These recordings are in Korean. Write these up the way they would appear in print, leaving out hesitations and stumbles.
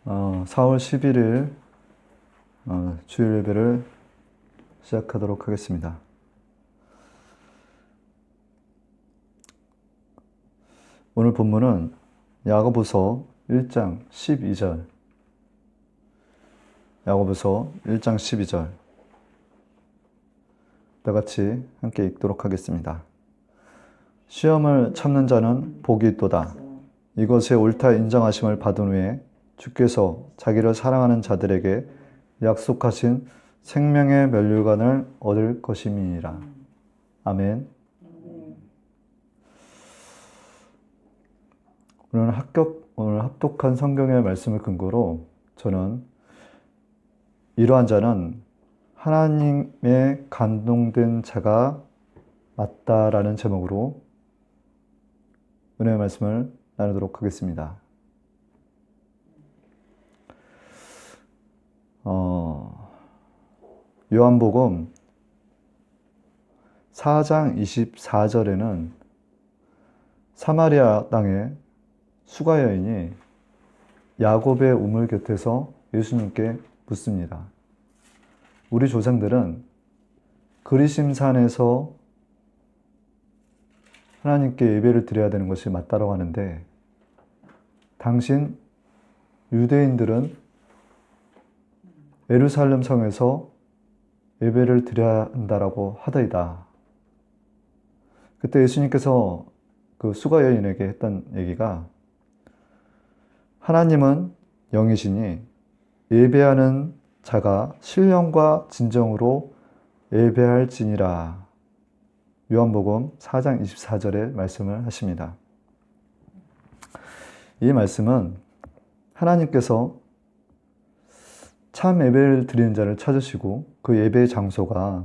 4월 11일 주일 예배를 시작하도록 하겠습니다. 오늘 본문은 야고보서 1장 12절, 야고보서 1장 12절 다 같이 함께 읽도록 하겠습니다. 시험을 참는 자는 복이 있도다. 이것에 옳다 인정하심을 받은 후에 주께서 자기를 사랑하는 자들에게 약속하신 생명의 멸류관을 얻을 것임이니라. 아멘. 오늘 합독한 성경의 말씀을 근거로 저는 이러한 자는 하나님의 감동된 자가 맞다라는 제목으로 은혜의 말씀을 나누도록 하겠습니다. 요한복음 4장 24절에는 사마리아 땅의 수가 여인이 야곱의 우물 곁에서 예수님께 묻습니다. 우리 조상들은 그리심산에서 하나님께 예배를 드려야 되는 것이 맞다고 하는데 당신 유대인들은 예루살렘 성에서 예배를 드려야 한다라고 하더이다. 그때 예수님께서 그 수가 여인에게 했던 얘기가 하나님은 영이시니 예배하는 자가 신령과 진정으로 예배할지니라. 요한복음 4장 24절의 말씀을 하십니다. 이 말씀은 하나님께서 참 예배를 드리는 자를 찾으시고 그 예배의 장소가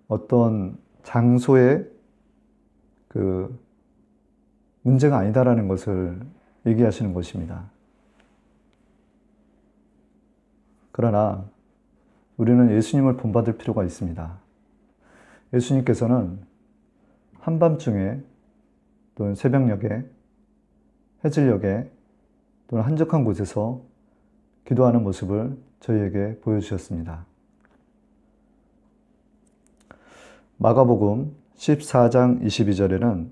어떤 장소의 그 문제가 아니다라는 것을 얘기하시는 것입니다. 그러나 우리는 예수님을 본받을 필요가 있습니다. 예수님께서는 한밤중에 또는 새벽녘에 해질녘에 또는 한적한 곳에서 기도하는 모습을 저희에게 보여주셨습니다. 마가복음 14장 22절에는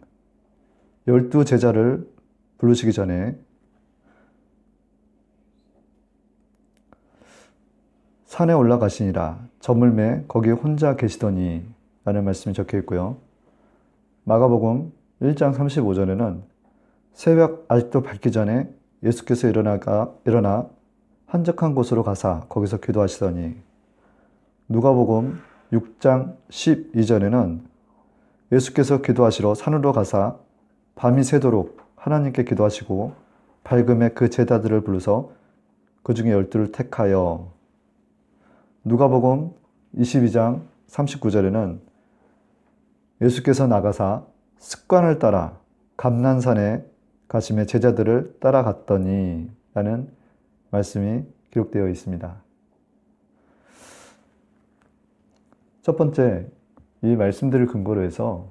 12 제자를 부르시기 전에 산에 올라가시니라 저물매 거기 혼자 계시더니 라는 말씀이 적혀 있고요. 마가복음 1장 35절에는 새벽 아직도 밝기 전에 예수께서 일어나 한적한 곳으로 가사 거기서 기도하시더니 누가복음 6장 12절에는 예수께서 기도하시러 산으로 가사 밤이 새도록 하나님께 기도하시고 밝음에 그 제자들을 부르서 그 중에 12를 택하여 누가복음 22장 39절에는 예수께서 나가사 습관을 따라 감난산에 가심에 제자들을 따라갔더니 라는 말씀이 기록되어 있습니다. 첫 번째, 이 말씀들을 근거로 해서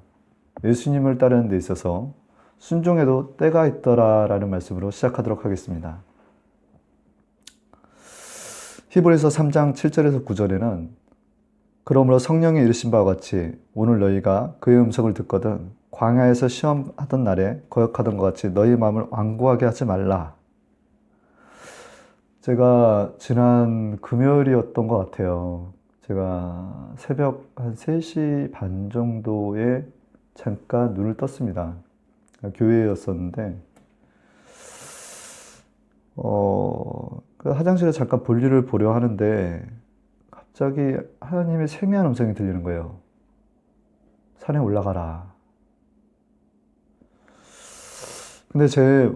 예수님을 따르는 데 있어서 순종에도 때가 있더라 라는 말씀으로 시작하도록 하겠습니다. 히브리서 3장 7절에서 9절에는 그러므로 성령이 이르신 바와 같이 오늘 너희가 그의 음성을 듣거든 광야에서 시험하던 날에 거역하던 것 같이 너희 마음을 완고하게 하지 말라. 제가 지난 금요일이었던 것 같아요. 제가 새벽 한 3시 반 정도에 잠깐 눈을 떴습니다. 교회였었는데 그 화장실에 잠깐 볼일을 보려 하는데 갑자기 하나님의 세미한 음성이 들리는 거예요. 산에 올라가라. 근데 제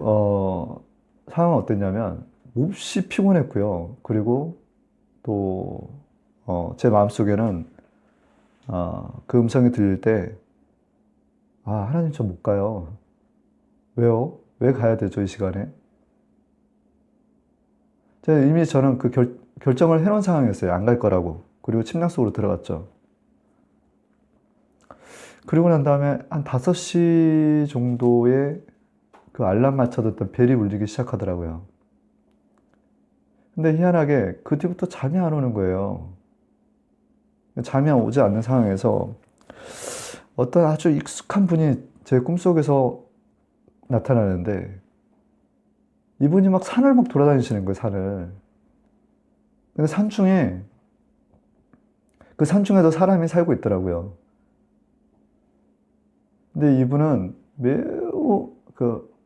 상황은 어땠냐면 몹시 피곤했고요. 그리고 또 제 마음속에는 그 음성이 들릴 때 하나님 저 못 가요. 왜요? 왜 가야 되죠, 이 시간에? 이미 저는 그 결정을 해놓은 상황이었어요. 안 갈 거라고. 그리고 침낭 속으로 들어갔죠. 그리고 난 다음에 한 5시 정도에 그 알람 맞춰뒀던 벨이 울리기 시작하더라고요. 근데 희한하게 그 뒤부터 잠이 안 오는 거예요. 잠이 오지 않는 상황에서 어떤 아주 익숙한 분이 제 꿈속에서 나타나는데 이분이 막 산을 막 돌아다니시는 거예요, 산을. 근데 산 중에, 그 산 중에도 사람이 살고 있더라고요. 근데 이분은 매우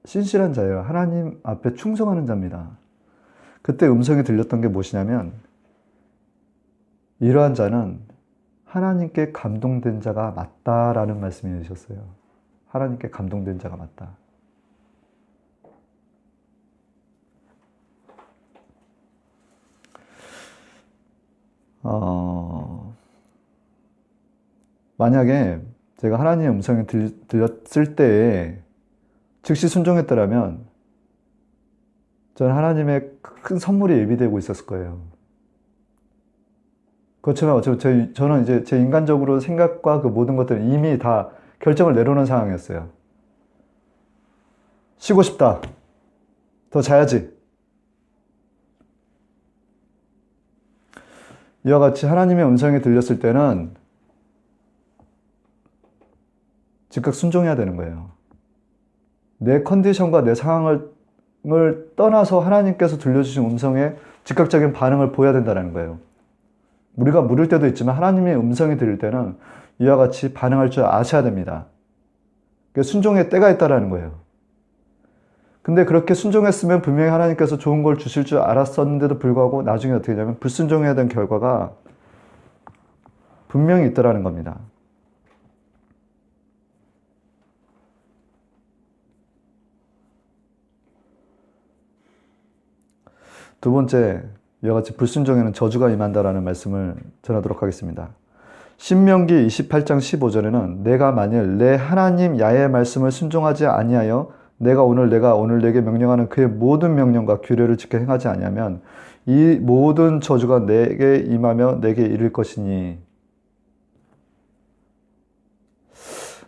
신실한 자예요. 하나님 앞에 충성하는 자입니다. 그때 음성이 들렸던 게 무엇이냐면, 이러한 자는 하나님께 감동된 자가 맞다라는 말씀이 주셨어요. 하나님께 감동된 자가 맞다. 만약에 제가 하나님의 음성이 들렸을 때에 즉시 순종했더라면 저는 하나님의 큰 선물이 예비되고 있었을 거예요. 그렇지만 저는 이제 제 인간적으로 생각과 그 모든 것들을 이미 다 결정을 내려놓은 상황이었어요. 쉬고 싶다. 더 자야지. 이와 같이 하나님의 음성이 들렸을 때는 즉각 순종해야 되는 거예요. 내 컨디션과 내 상황을 떠나서 하나님께서 들려주신 음성에 즉각적인 반응을 보여야 된다는 거예요. 우리가 물을 때도 있지만 하나님의 음성이 들릴 때는 이와 같이 반응할 줄 아셔야 됩니다. 순종의 때가 있다는 거예요. 근데 그렇게 순종했으면 분명히 하나님께서 좋은 걸 주실 줄 알았었는데도 불구하고 나중에 어떻게 되냐면 불순종해야 된 결과가 분명히 있더라는 겁니다. 두 번째, 이와 같이 불순종에는 저주가 임한다라는 말씀을 전하도록 하겠습니다. 신명기 28장 15절에는 내가 만일 내 하나님 야훼의 말씀을 순종하지 아니하여 내가 오늘 내게 명령하는 그의 모든 명령과 규례를 지켜 행하지 아니하면 이 모든 저주가 내게 임하며 내게 이를 것이니.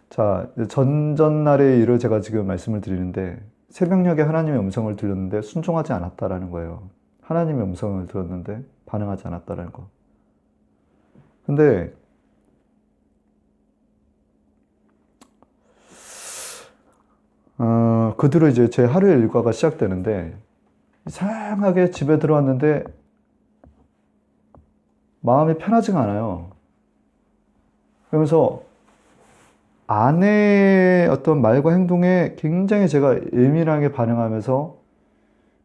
자, 전전날의 일을 제가 지금 말씀을 드리는데 새벽녘에 하나님의 음성을 들렸는데 순종하지 않았다라는 거예요. 하나님의 음성을 들었는데 반응하지 않았다라는 거. 근데 그 뒤로 이제 제 하루의 일과가 시작되는데 이상하게 집에 들어왔는데 마음이 편하지가 않아요. 그러면서 아내의 어떤 말과 행동에 굉장히 제가 예민하게 반응하면서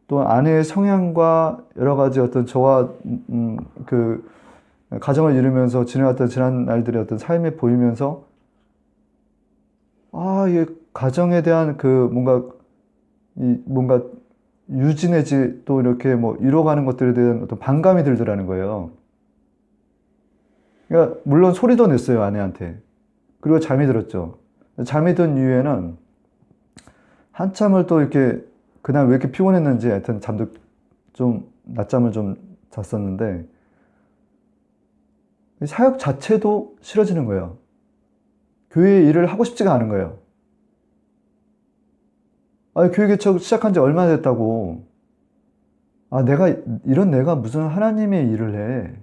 또 아내의 성향과 여러 가지 어떤 저와 그 가정을 이루면서 지내왔던 지난 날들의 어떤 삶이 보이면서 이 가정에 대한 그 뭔가 유지 내지 또 이렇게 뭐 이뤄가는 것들에 대한 어떤 반감이 들더라는 거예요. 그러니까 물론 소리도 냈어요, 아내한테. 그리고 잠이 들었죠. 잠이 든 이후에는 한참을 또 이렇게 그날 왜 이렇게 피곤했는지 하여튼 낮잠을 좀 잤었는데 사역 자체도 싫어지는 거예요. 교회 일을 하고 싶지가 않은 거예요. 교회 개척 시작한 지 얼마나 됐다고. 내가 무슨 하나님의 일을 해.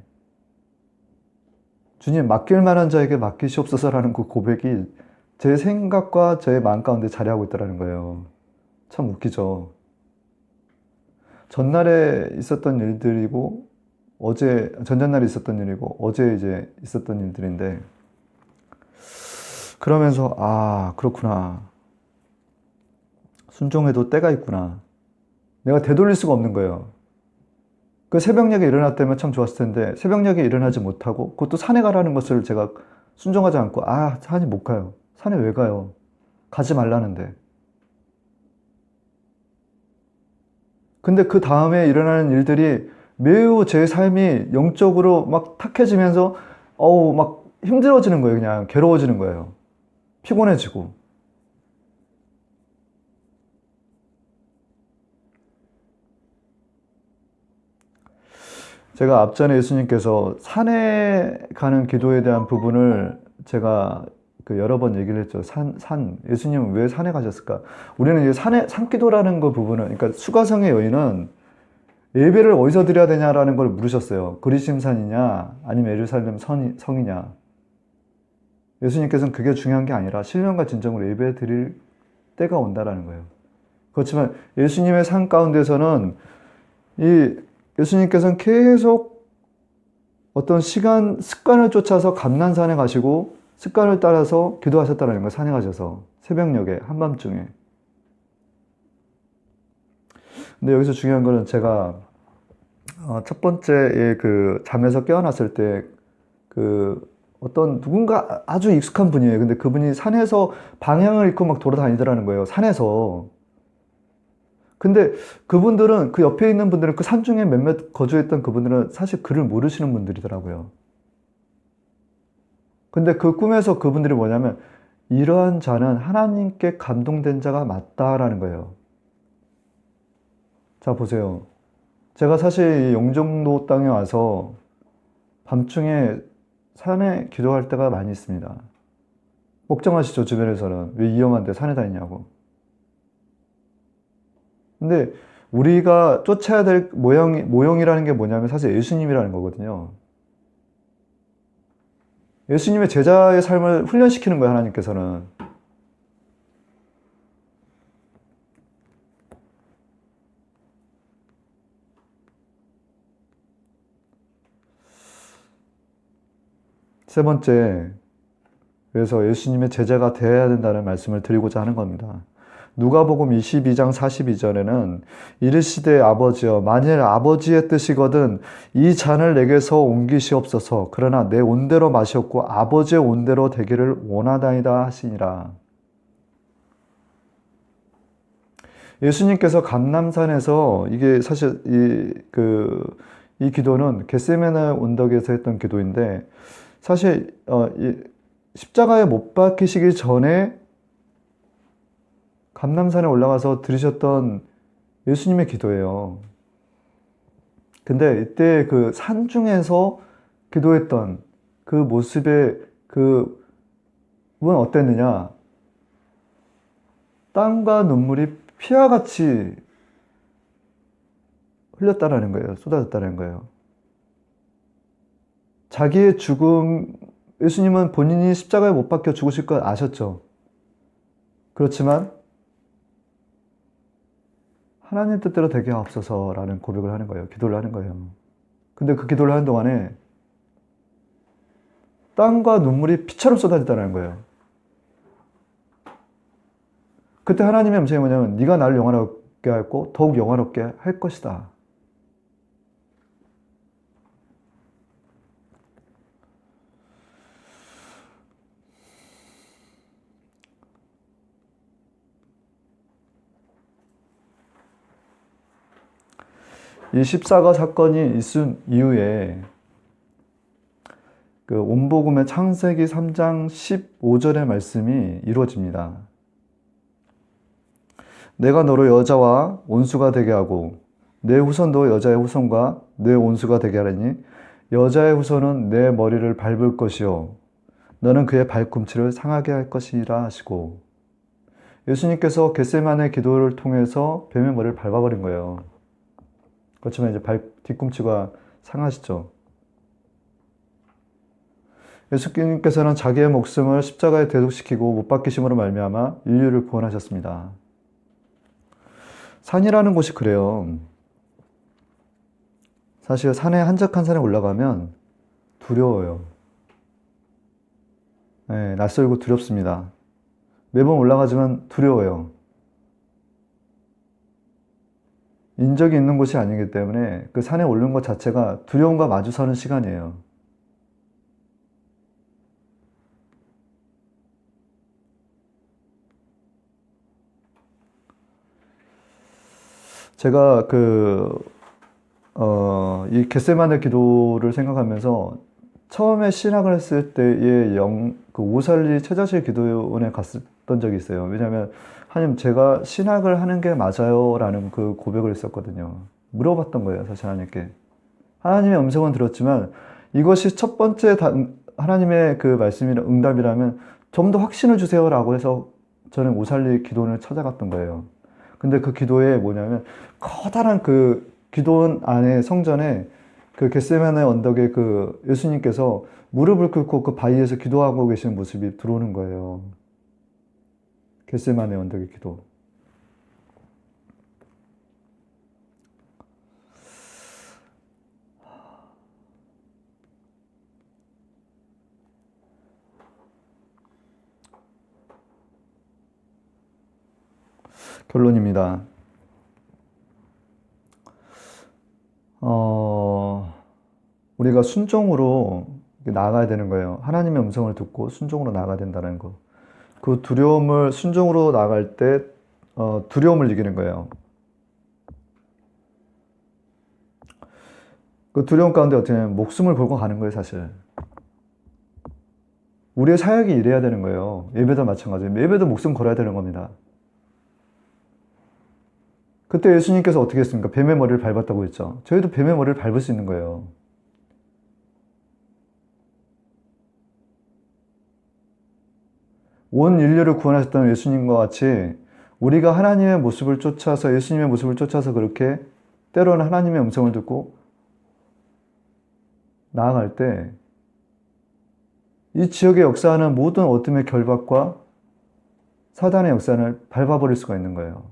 주님, 맡길 만한 자에게 맡기시옵소서라는 그 고백이 제 생각과 제 마음 가운데 자리하고 있다는 거예요. 참 웃기죠. 전날에 있었던 일들이고, 전전날에 있었던 일이고, 어제 이제 있었던 일들인데, 그러면서, 그렇구나. 순종해도 때가 있구나. 내가 되돌릴 수가 없는 거예요. 그 새벽녘에 일어났다면 참 좋았을 텐데, 새벽녘에 일어나지 못하고, 그것도 산에 가라는 것을 제가 순종하지 않고, 산에 못 가요. 산에 왜 가요? 가지 말라는데. 근데 그 다음에 일어나는 일들이 매우 제 삶이 영적으로 막 탁해지면서, 막 힘들어지는 거예요. 그냥 괴로워지는 거예요. 피곤해지고. 제가 앞전에 예수님께서 산에 가는 기도에 대한 부분을 제가 여러 번 얘기를 했죠. 예수님은 왜 산에 가셨을까? 우리는 이제 산기도라는 그 부분은, 그러니까 수가성의 여인은 예배를 어디서 드려야 되냐라는 걸 물으셨어요. 그리심산이냐 아니면 예루살렘 성이냐. 예수님께서는 그게 중요한 게 아니라 신령과 진정으로 예배 드릴 때가 온다라는 거예요. 그렇지만 예수님의 삶 가운데서는 예수님께서는 계속 어떤 습관을 쫓아서 감난산에 가시고 습관을 따라서 기도하셨다는 거예요. 산에 가셔서 새벽녘에 한밤중에. 근데 여기서 중요한 거는 제가 첫 번째 그 잠에서 깨어났을 때 어떤 누군가 아주 익숙한 분이에요. 근데 그분이 산에서 방향을 잃고 막 돌아다니더라는 거예요. 산에서. 근데 그분들은 그 옆에 있는 분들은 그 산 중에 몇몇 거주했던 그분들은 사실 글을 모르시는 분들이더라고요. 근데 그 꿈에서 그분들이 뭐냐면 이러한 자는 하나님께 감동된 자가 맞다라는 거예요. 자, 보세요. 제가 사실 영종도 땅에 와서 밤중에 산에 기도할 때가 많이 있습니다. 걱정하시죠, 주변에서는. 왜 위험한데 산에 다니냐고. 근데 우리가 쫓아야 될 모형이라는 게 뭐냐면 사실 예수님이라는 거거든요. 예수님의 제자의 삶을 훈련시키는 거예요, 하나님께서는. 세 번째, 그래서 예수님의 제자가 되어야 된다는 말씀을 드리고자 하는 겁니다. 누가복음 22장 42절에는 이르시되 아버지여 만일 아버지의 뜻이거든 이 잔을 내게서 옮기시옵소서. 그러나 내 온대로 마시옵고 아버지의 온대로 되기를 원하다이다 하시니라. 예수님께서 감람산에서 이게 사실 이 기도는 겟세마네 언덕에서 했던 기도인데 사실 십자가에 못 박히시기 전에 감람산에 올라가서 들으셨던 예수님의 기도예요. 근데 이때 그 산 중에서 기도했던 그 모습의 그건 어땠느냐? 땀과 눈물이 피와 같이 흘렸다라는 거예요. 쏟아졌다는 거예요. 자기의 죽음, 예수님은 본인이 십자가에 못 박혀 죽으실 걸 아셨죠. 그렇지만 하나님 뜻대로 되게 하옵소서라는 고백을 하는 거예요. 기도를 하는 거예요. 근데 그 기도를 하는 동안에 땀과 눈물이 피처럼 쏟아졌다는 거예요. 그때 하나님의 음성이 뭐냐면 네가 나를 영화롭게 하고 더욱 영화롭게 할 것이다. 이 십사가 사건이 있은 이후에 그 온복음의 창세기 3장 15절의 말씀이 이루어집니다. 내가 너로 여자와 온수가 되게 하고 내 후손도 여자의 후손과 내 온수가 되게 하리니 여자의 후손은 내 머리를 밟을 것이요 너는 그의 발꿈치를 상하게 할 것이라 하시고 예수님께서 겟세마네 기도를 통해서 뱀의 머리를 밟아버린 거예요. 그렇지만 이제 뒤꿈치가 상하시죠. 예수님께서는 자기의 목숨을 십자가에 대속시키고 못 박히심으로 말미암아 인류를 구원하셨습니다. 산이라는 곳이 그래요. 사실 산에 한적한 산에 올라가면 두려워요. 네, 낯설고 두렵습니다. 매번 올라가지만 두려워요. 인적이 있는 곳이 아니기 때문에 그 산에 오르는 것 자체가 두려움과 마주서는 시간이에요. 제가 이 겟세마네 기도를 생각하면서 처음에 신학을 했을 때의 그 오살리 최자실 기도원에 갔었던 적이 있어요. 왜냐하면 하나님 제가 신학을 하는 게 맞아요 라는 그 고백을 했었거든요. 물어봤던 거예요, 사실 하나님께. 하나님의 음성은 들었지만 이것이 첫 번째 하나님의 그 말씀이나 응답이라면 좀 더 확신을 주세요 라고 해서 저는 오살리 기도원을 찾아갔던 거예요. 근데 그 기도에 뭐냐면 커다란 그 기도원 안에 성전에 그 겟세마네 언덕에 그 예수님께서 무릎을 꿇고 그 바위에서 기도하고 계시는 모습이 들어오는 거예요. 겟세마네 언덕의 기도. 결론입니다. 우리가 순종으로 나아가야 되는 거예요. 하나님의 음성을 듣고 순종으로 나아가야 된다는 거. 그 두려움을 순종으로 나아갈 때 두려움을 이기는 거예요. 그 두려움 가운데 어떻게 보면 목숨을 걸고 가는 거예요, 사실. 우리의 사역이 이래야 되는 거예요. 예배도 마찬가지예요. 예배도 목숨 걸어야 되는 겁니다. 그때 예수님께서 어떻게 했습니까? 뱀의 머리를 밟았다고 했죠. 저희도 뱀의 머리를 밟을 수 있는 거예요. 온 인류를 구원하셨던 예수님과 같이 우리가 하나님의 모습을 쫓아서 예수님의 모습을 쫓아서 그렇게 때로는 하나님의 음성을 듣고 나아갈 때 이 지역에 역사하는 모든 어둠의 결박과 사단의 역사를 밟아버릴 수가 있는 거예요.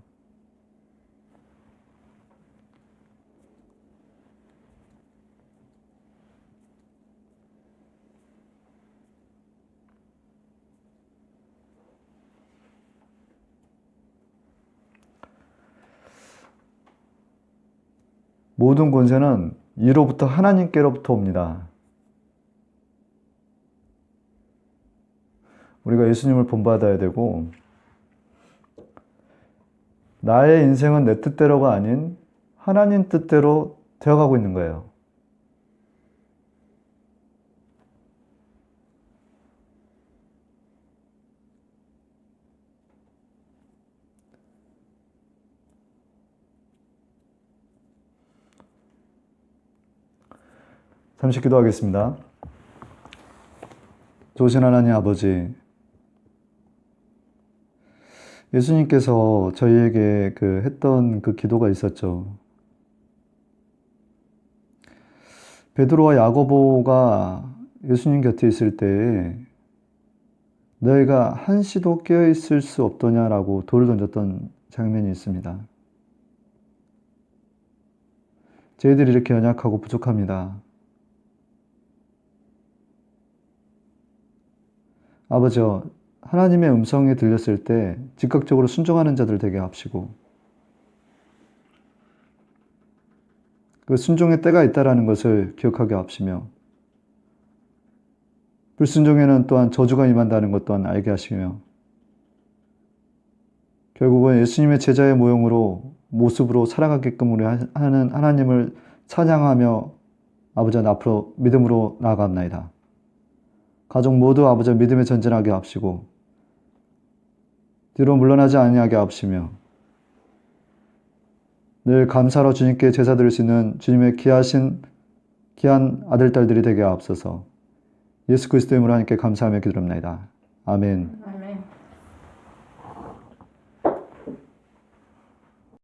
모든 권세는 이로부터 하나님께로부터 옵니다. 우리가 예수님을 본받아야 되고 나의 인생은 내 뜻대로가 아닌 하나님 뜻대로 되어가고 있는 거예요. 잠시 기도하겠습니다. 좋으신 하나님 아버지, 예수님께서 저희에게 했던 그 기도가 있었죠. 베드로와 야고보가 예수님 곁에 있을 때 너희가 한시도 깨어 있을 수 없더냐라고 돌을 던졌던 장면이 있습니다. 저희들이 이렇게 연약하고 부족합니다. 아버지, 하나님의 음성이 들렸을 때 즉각적으로 순종하는 자들 되게 합시고 그 순종의 때가 있다는 것을 기억하게 합시며 불순종에는 또한 저주가 임한다는 것 또한 알게 하시며 결국은 예수님의 제자의 모습으로 살아가게끔 우리 하는 하나님을 찬양하며 아버지 앞으로 믿음으로 나아갑나이다. 가족 모두 아버지 믿음에 전진하게 합시고 뒤로 물러나지 아니하게 합시며 늘 감사로 주님께 제사 드릴 수 있는 주님의 귀한 아들, 딸들이 되게 하옵소서. 예수 그리스도의 이름으로 하나님께 감사하며 기도합나이다. 아멘.